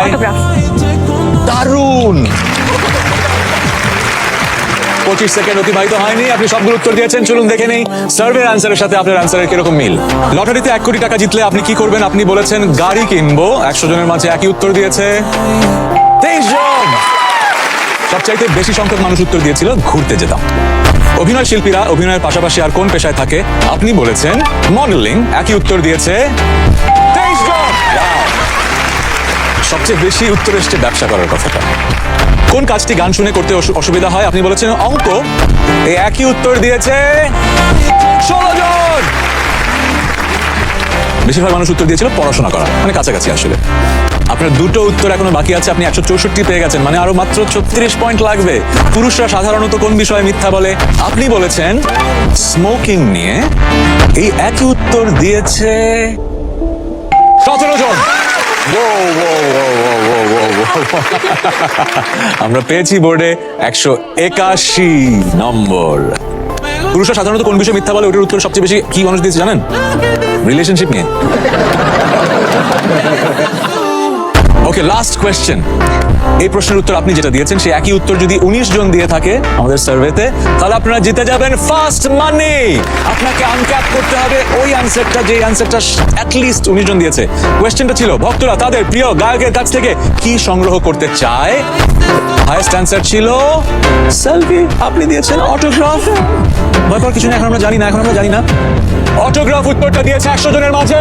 Autograph. দারুণ। 25 second অতিবাহিত হয়নি, আপনি সবগুলো উত্তর দিয়েছেন। চলুন দেখে নেই সার্ভের অ্যান্সারের সাথে আপনার অ্যান্সারের কিরকম মিল। লটারিতে 1 কোটি টাকা জিতলে আপনি কি করবেন? আপনি বলেছেন গাড়ি কিনবো। 100 জনের মাঝে একই উত্তর দিয়েছে 23 জন। সবচাইতে বেশি সংখ্যক মানুষ উত্তর দিয়েছিল ঘুরতে যেতাম। অভিনয় শিল্পীরা অভিনয়ের পাশাপাশি আর কোন পেশায় থাকে? আপনি বলেছেন মডেলিং। একই উত্তর দিয়েছে 23 জন। সবচেয়ে বেশি উত্তর এসছে ব্যবসা করার কথাটা। কোন কাজটি গান শুনে করতে অসুবিধা হয়? আপনি বলেছেন অঙ্ক। এই একই উত্তর দিয়েছে 16 জন। বেশিরভাগ মানুষ উত্তর দিয়েছিল পড়াশোনা করা, মানে কাছাকাছি আসলে। আপনার দুটো উত্তর এখনো বাকি আছে, আপনি 164 পেয়ে গেছেন, মানে আরো মাত্র 36 পয়েন্ট লাগবে। পুরুষরা সাধারণত কোন বিষয়ে মিথ্যা বলে? আপনি বলেছেন স্মোকিং নিয়ে। এই একই উত্তর দিয়েছে 17 জন। আমরা পেয়েছি বোর্ডে 181 নম্বর। পুরুষরা সাধারণত কোন বিষয়ে মিথ্যা বলে? ওটার উত্তর সবচেয়ে বেশি কি মানুষ দিয়েছে জানেন? রিলেশনশিপ নিয়ে। ওকে, লাস্ট কোয়েশ্চেন। এই প্রশ্নের উত্তর আপনি যেটা দিয়েছেন সেই একই উত্তর যদি 19 জন দিয়ে থাকে আমাদের সার্ভেতে, তাহলে আপনারা জিতে যাবেন ফার্স্ট মানি। আপনাকে আনক্যাপ করতে হবে ওই অ্যানসারটা, যে অ্যানসারটা অ্যাটলিস্ট 19 জন দিয়েছে। কোয়েশ্চেনটা ছিল ভক্তরা তাদের প্রিয় গায়কের কাছ থেকে কি সংগ্রহ করতে চায়। হাইয়েস্ট অ্যানসার ছিল সেলফি। আপনি দিয়েছেন অটোগ্রাফ। ভয় পাওয়ার কিছু না, এখন আমরা জানি না অটোগ্রাফ উত্তরটা দিয়েছে 100 জনের মাঝে